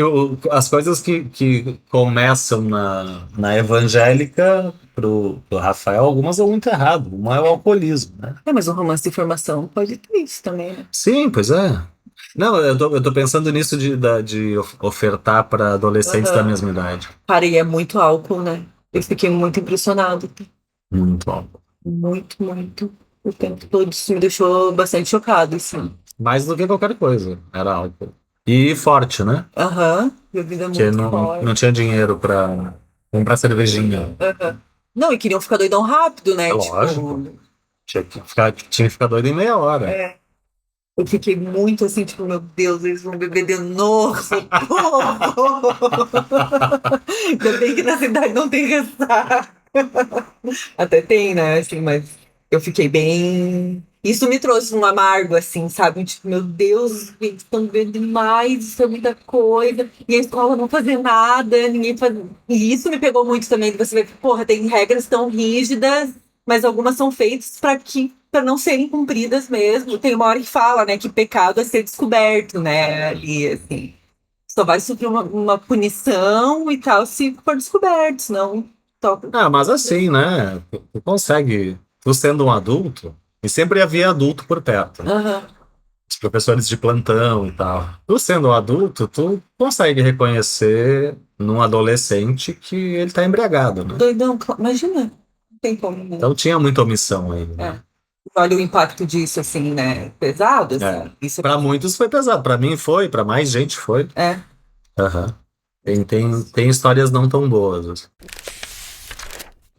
as coisas que começam na evangélica pro Rafael, algumas dão muito errado. Uma é o alcoolismo, né? Mas um romance de formação pode ter isso também, né? Sim, pois é. Não, eu tô pensando nisso de ofertar para adolescentes da Aham. mesma idade. Cara, e é muito álcool, né? Eu fiquei muito impressionado. Muito bom. Muito, muito. O tempo todo isso me deixou bastante chocado, assim. Mais do que qualquer coisa, era álcool. E forte, né? Aham, bebida Que muito não forte. tinha dinheiro pra comprar cervejinha. Aham. Não, e queriam ficar doidão rápido, É né? lógico. Tipo, Tinha que ficar doido em meia hora. é, eu fiquei muito assim, tipo, meu Deus, eles vão beber de novo, socorro! Ainda bem que na cidade não tem ressaca. Até tem, né? Assim, mas eu fiquei bem. Isso me trouxe um amargo, assim, sabe? Tipo, meu Deus, eles estão vendo demais, isso é muita coisa. E a escola não fazer nada, ninguém faz. E isso me pegou muito também, de você ver que, porra, tem regras tão rígidas, mas algumas são feitas para não serem cumpridas mesmo. Tem uma hora que fala, né, que pecado é ser descoberto, né? Ali, assim. Só vai sofrer uma punição e tal se for descoberto, senão toca. Ah, mas assim, né? Tu consegue, tu sendo um adulto, e sempre havia adulto por perto, né? Aham. Os professores de plantão e tal. Tu sendo um adulto, tu consegue reconhecer num adolescente que ele tá embriagado, né? Doidão, imagina. Não tem como, né? Então tinha muita omissão aí, É. né? Olha o impacto disso, assim, né? Pesado, É. assim. Isso Para muitos foi pesado, para mim foi, para mais gente foi. é. Aham. Tem histórias não tão boas, assim.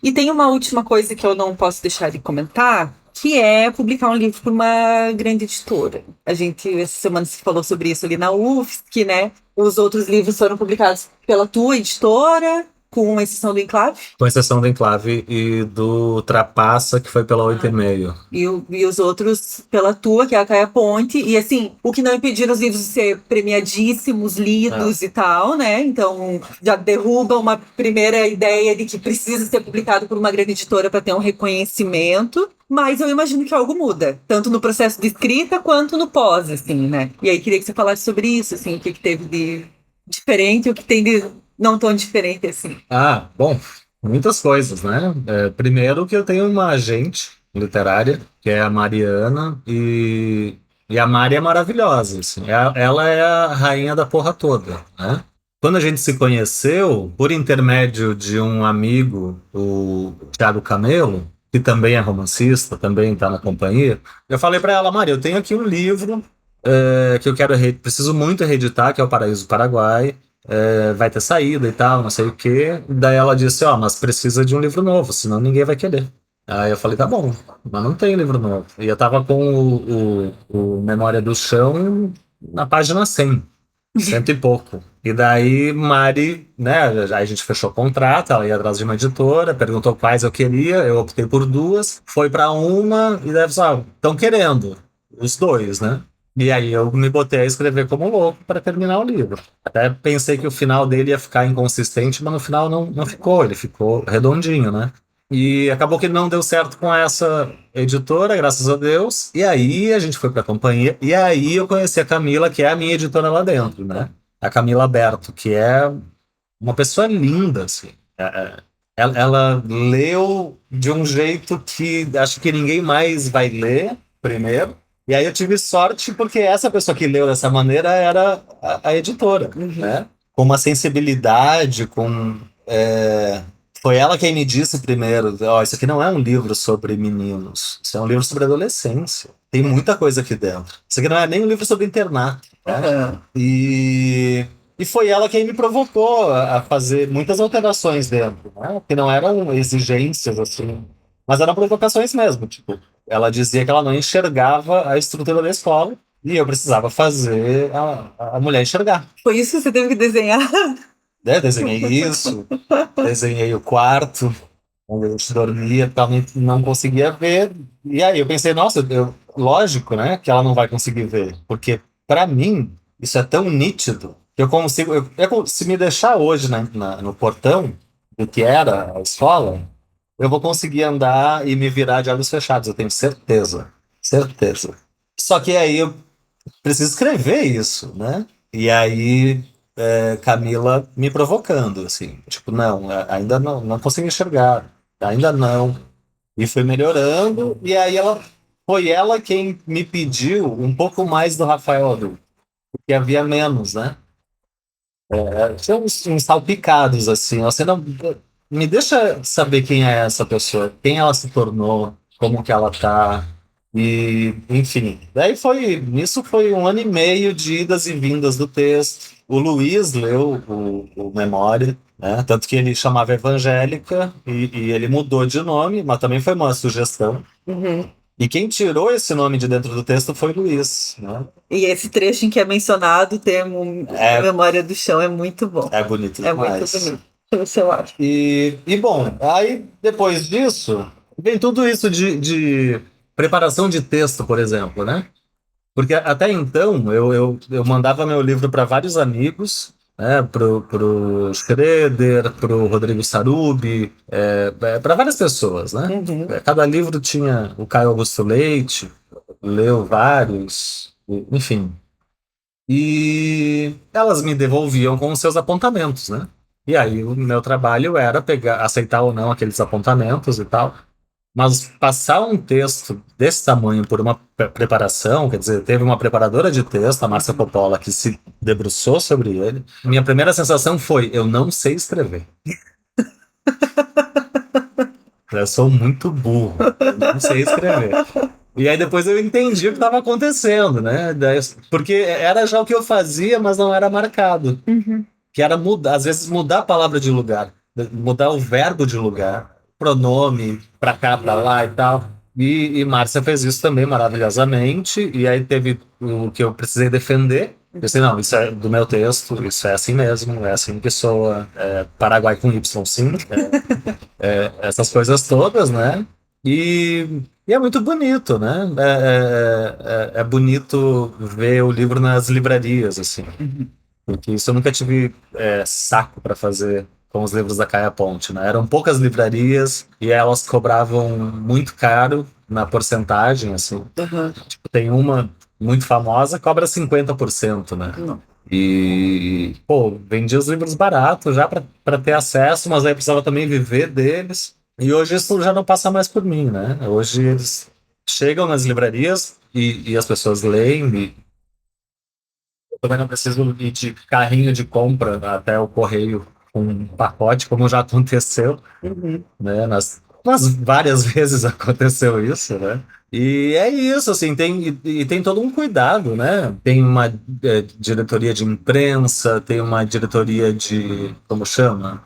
E tem uma última coisa que eu não posso deixar de comentar, que é publicar um livro por uma grande editora. A gente, essa semana, se falou sobre isso ali na UFSC, né? Os outros livros foram publicados pela tua editora, com exceção do Enclave. Com exceção do Enclave e do Trapaça, que foi pela 8,5. E os outros pela tua, que é a Caia Ponte. E assim, o que não impediram os livros de ser premiadíssimos, lidos e tal, né? Então já derruba uma primeira ideia de que precisa ser publicado por uma grande editora para ter um reconhecimento. Mas eu imagino que algo muda, tanto no processo de escrita quanto no pós, assim, né? E aí queria que você falasse sobre isso, assim, o que teve de diferente e o que tem de não tão diferente assim. Ah, bom, muitas coisas, né? Primeiro que eu tenho uma agente literária, que é a Mariana, e a Mari é maravilhosa, assim. Ela é a rainha da porra toda, né? Quando a gente se conheceu, por intermédio de um amigo, o Thiago Camelo, que também é romancista, também está na companhia, eu falei para ela, Mari, eu tenho aqui um livro que eu quero, preciso muito reeditar, que é O Paraíso do Paraguai, vai ter saída e tal, não sei o quê. Daí ela disse, ó, mas precisa de um livro novo, senão ninguém vai querer. Aí eu falei, tá bom, mas não tem livro novo. E eu tava com o Memória do Chão na página 100, cento e pouco. E daí Mari, né, aí a gente fechou o contrato, ela ia atrás de uma editora, perguntou quais eu queria, eu optei por duas, foi pra uma, e deve só, estão querendo, os dois, né? E aí eu me botei a escrever como louco para terminar o livro. Até pensei que o final dele ia ficar inconsistente, mas no final não ficou, ele ficou redondinho, né? E acabou que não deu certo com essa editora, graças a Deus. E aí a gente foi para a companhia, e aí eu conheci a Camila, que é a minha editora lá dentro, né? A Camila Berto, que é uma pessoa linda, assim. Ela leu de um jeito que acho que ninguém mais vai ler, primeiro. E aí eu tive sorte porque essa pessoa que leu dessa maneira era a editora, né? Com uma sensibilidade, foi ela quem me disse primeiro, ó, isso aqui não é um livro sobre meninos, isso é um livro sobre adolescência. Tem muita coisa aqui dentro. Isso aqui não é nem um livro sobre internato, né? E foi ela quem me provocou a fazer muitas alterações dentro, né? Que não eram exigências, assim, mas eram provocações mesmo. Tipo, ela dizia que ela não enxergava a estrutura da escola e eu precisava fazer a mulher enxergar. Foi isso que você teve que desenhar? Né? Desenhei isso, desenhei o quarto onde a gente dormia, também não conseguia ver. E aí eu pensei, nossa, lógico, né, que ela não vai conseguir ver, porque para mim isso é tão nítido que eu consigo, se me deixar hoje no portão do que era a escola, eu vou conseguir andar e me virar de olhos fechados, eu tenho certeza, certeza. Só que aí eu preciso escrever isso, né? E aí Camila me provocando, assim, tipo, não, ainda não consigo enxergar, ainda não. E foi melhorando, e aí foi ela quem me pediu um pouco mais do Rafael adulto. porque havia menos, né? Tinha uns salpicados, assim. Você não me deixa saber quem é essa pessoa, quem ela se tornou, como que ela tá. E, enfim, daí nisso foi 1 ano e meio de idas e vindas do texto. O Luiz leu o Memória, né? Tanto que ele chamava Evangélica e ele mudou de nome, mas também foi uma sugestão. Uhum. E quem tirou esse nome de dentro do texto foi o Luiz, né? E esse trecho em que é mencionado o termo É, Memória do Chão é muito bom. é bonito É muito demais. bonito. Isso eu acho. E bom, aí depois disso, vem tudo isso de preparação de texto, por exemplo, né? Porque até então eu mandava meu livro para vários amigos, né? Pro Schroeder, pro Rodrigo Sarubi, para várias pessoas, né? Uhum. Cada livro tinha o Caio Augusto Leite, leu vários, enfim. E elas me devolviam com os seus apontamentos, né? E aí o meu trabalho era pegar, aceitar ou não aqueles apontamentos e tal. Mas passar um texto desse tamanho por uma preparação, quer dizer, teve uma preparadora de texto, a Márcia Coppola, que se debruçou sobre ele. Minha primeira sensação foi: eu não sei escrever. Eu sou muito burro, eu não sei escrever. E aí depois eu entendi o que estava acontecendo, né? Porque era já o que eu fazia, mas não era marcado. Uhum. Que era mudar, às vezes mudar a palavra de lugar, mudar o verbo de lugar, pronome pra cá, pra lá e tal. E Márcia fez isso também maravilhosamente. E aí teve o que eu precisei defender. Eu disse, não, isso é do meu texto, isso é assim mesmo, é assim que soa, Paraguai com Y, sim, essas coisas todas, né? E é muito bonito, né? É bonito ver o livro nas livrarias, assim. Porque isso eu nunca tive saco para fazer com os livros da Caia Ponte, né? Eram poucas livrarias e elas cobravam muito caro na porcentagem, assim. Uhum. Tipo, tem uma muito famosa, cobra 50%, né? Não. E, pô, vendia os livros baratos já para ter acesso, mas aí precisava também viver deles. E hoje isso já não passa mais por mim, né? Hoje eles chegam nas livrarias e as pessoas leem, eu também não preciso ir de carrinho de compra até o correio com um pacote, como já aconteceu, Uhum. né? Nas várias vezes aconteceu isso, né? E é isso, assim, e tem todo um cuidado, né? Tem uma diretoria de imprensa, tem uma diretoria de, como chama?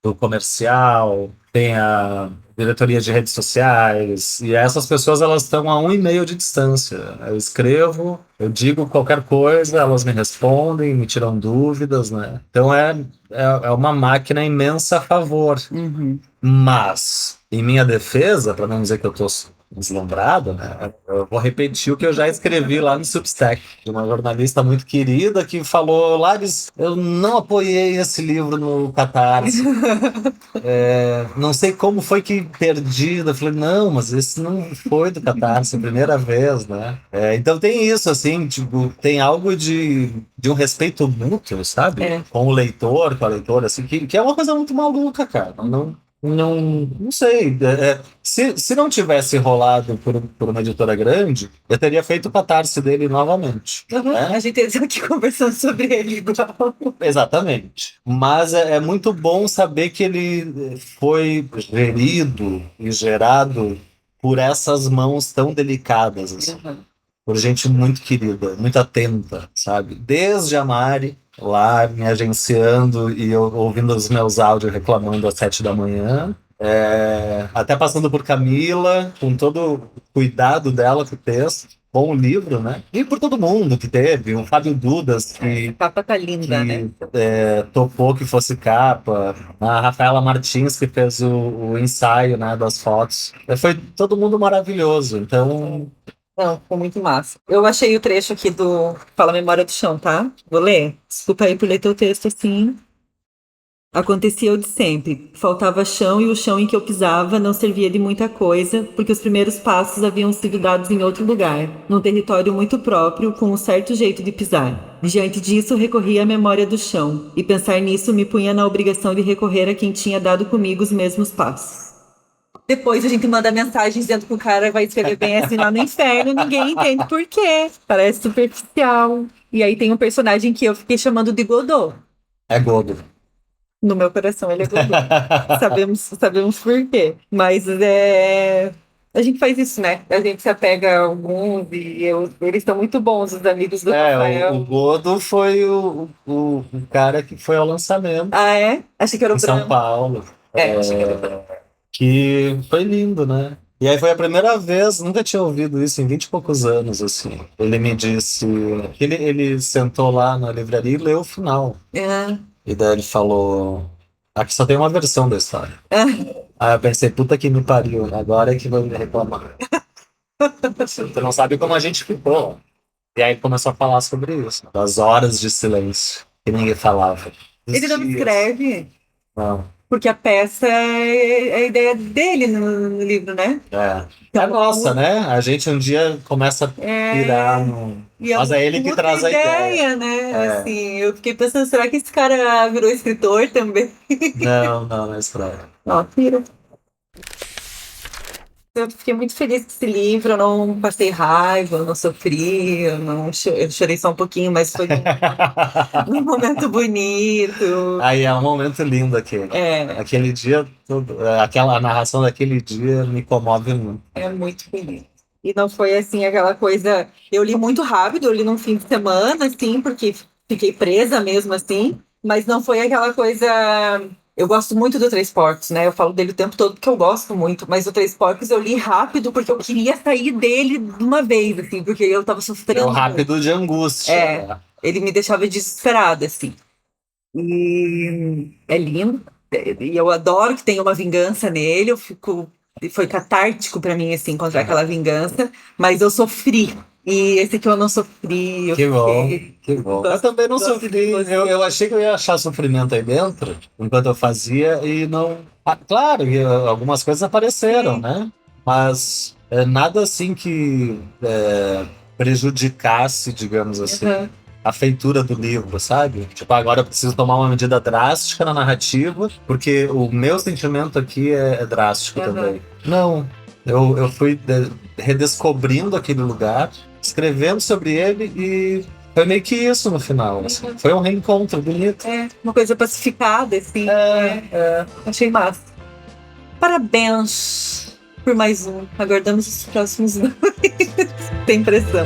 Do comercial, tem a diretoria de redes sociais, e essas pessoas elas estão a 1 e meio de distância. Eu escrevo, eu digo qualquer coisa, elas me respondem, me tiram dúvidas, né? Então é uma máquina imensa a favor. Uhum. Mas, em minha defesa, para não dizer que eu estou deslumbrado, né, eu vou repetir o que eu já escrevi lá no Substack, de uma jornalista muito querida que falou: Lares, eu não apoiei esse livro no Catarse. Não sei como foi que perdi. Eu falei: não, mas esse não foi do Catarse, a primeira vez, né? Então tem isso, assim, tipo, tem algo de um respeito mútuo, sabe? É. Com o leitor, com a leitora, assim, que é uma coisa muito maluca, cara. Não sei. Se não tivesse rolado por uma editora grande, eu teria feito o Catarse dele novamente. Uhum. Né? A gente está aqui conversando sobre ele igual. Exatamente. Mas é muito bom saber que ele foi gerido e gerado por essas mãos tão delicadas, assim, Uhum. por gente muito querida, muito atenta, sabe? Desde a Mari, lá me agenciando e eu ouvindo os meus áudios reclamando às 7 da manhã, até passando por Camila, com todo o cuidado dela com o texto. Bom livro, né? E por todo mundo que teve, o Fábio Dudas, A que capa tá linda, né? topou que fosse capa, a Rafaela Martins, que fez o ensaio, né, das fotos. Foi todo mundo maravilhoso. Então, Não, ficou muito massa. Eu achei o trecho aqui do Fala Memória do Chão, tá? Vou ler. Desculpa aí por ler teu texto assim. Acontecia o de sempre. Faltava chão e o chão em que eu pisava não servia de muita coisa, porque os primeiros passos haviam sido dados em outro lugar, num território muito próprio, com um certo jeito de pisar. Diante disso, recorri à memória do chão, e pensar nisso me punha na obrigação de recorrer a quem tinha dado comigo os mesmos passos. Depois a gente manda mensagem dizendo que o cara vai escrever bem assim lá no inferno, ninguém entende por quê. Parece superficial. E aí tem um personagem que eu fiquei chamando de Godot. É Godo. No meu coração ele é Godot. Sabemos por quê. Mas a gente faz isso, né? A gente se apega a alguns e eles são muito bons, os amigos do Rafael. O Godo foi o cara que foi ao lançamento Ah, é? Achei que era o em São Branco. Paulo. Achei que era o Branco. Que foi lindo, né? E aí foi a primeira vez, nunca tinha ouvido isso em 20 e poucos anos, assim. Ele me disse que ele sentou lá na livraria e leu o final. É. E daí ele falou, aqui só tem uma versão da história. É. Aí eu pensei, puta que me pariu, agora é que vão me reclamar. Tu não sabe como a gente ficou. E aí ele começou a falar sobre isso, das horas de silêncio, que ninguém falava. Dos Ele não dias. escreve, Não, porque a peça é a ideia dele no livro, né? é nossa, né? A gente um dia começa a pirar no... E é Mas é ele uma que puta traz a ideia. né? É. Assim, eu fiquei pensando, será que esse cara virou escritor também? Não é história. Ó, pira. Eu fiquei muito feliz com esse livro, eu não passei raiva, eu não sofri, eu chorei só um pouquinho, mas foi um momento bonito. Aí é um momento lindo aquele. É, Aquele dia, a narração daquele dia me comove muito. é muito bonito. E não foi assim aquela coisa. Eu li muito rápido, eu li num fim de semana, assim, porque fiquei presa mesmo assim, mas não foi aquela coisa. Eu gosto muito do Três Porcos, né? Eu falo dele o tempo todo porque eu gosto muito, mas o Três Porcos eu li rápido porque eu queria sair dele de uma vez, assim, porque eu tava É sofrendo. o rápido de angústia. É. Ele me deixava desesperada, assim. E é lindo. E eu adoro que tenha uma vingança nele. Eu fico. Foi catártico pra mim, assim, encontrar aquela vingança. Mas eu sofri. E esse aqui eu não sofri. Que bom, que bom. Eu Gosto- também não gosto sofri. de você. Eu achei que eu ia achar sofrimento aí dentro, enquanto eu fazia, e não. Ah, claro, que algumas coisas apareceram, Sim. né? Mas nada assim que prejudicasse, digamos assim, Uhum. a feitura do livro, sabe? Tipo, agora eu preciso tomar uma medida drástica na narrativa, porque o meu sentimento aqui é drástico Uhum. também. Não, eu fui redescobrindo aquele lugar, escrevendo sobre ele e foi meio que isso no final. Assim. Foi um reencontro bonito. É, uma coisa pacificada, assim. Achei massa. Parabéns por mais um. Aguardamos os próximos dois. Tem pressão.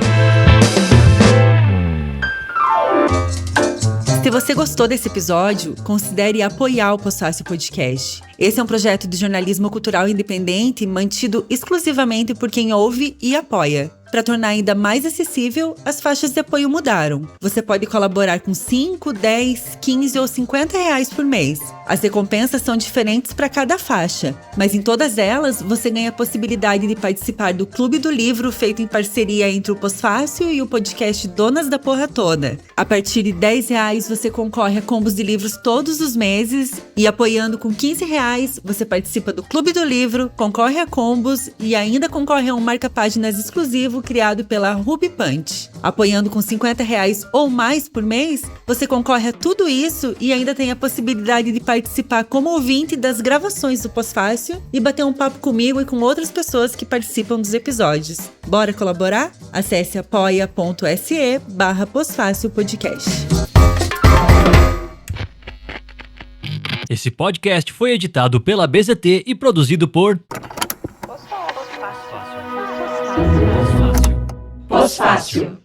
Se você gostou desse episódio, considere apoiar o Pós-Fácil Podcast. Esse é um projeto de jornalismo cultural independente mantido exclusivamente por quem ouve e apoia. Para tornar ainda mais acessível, as faixas de apoio mudaram. Você pode colaborar com 5, 10, 15 ou 50 reais por mês. As recompensas são diferentes para cada faixa, mas em todas elas você ganha a possibilidade de participar do Clube do Livro feito em parceria entre o Pós-Fácil e o podcast Donas da Porra Toda. A partir de 10 reais você concorre a combos de livros todos os meses e apoiando com 15 reais você participa do Clube do Livro, concorre a combos e ainda concorre a um marca-páginas exclusivo criado pela Ruby Punch. Apoiando com 50 reais ou mais por mês, você concorre a tudo isso e ainda tem a possibilidade de participar como ouvinte das gravações do Pós-Fácil e bater um papo comigo e com outras pessoas que participam dos episódios. Bora colaborar? Acesse apoia.se/Pós-Fácil Podcast. Esse podcast foi editado pela BZT e produzido por Pós-Fácil.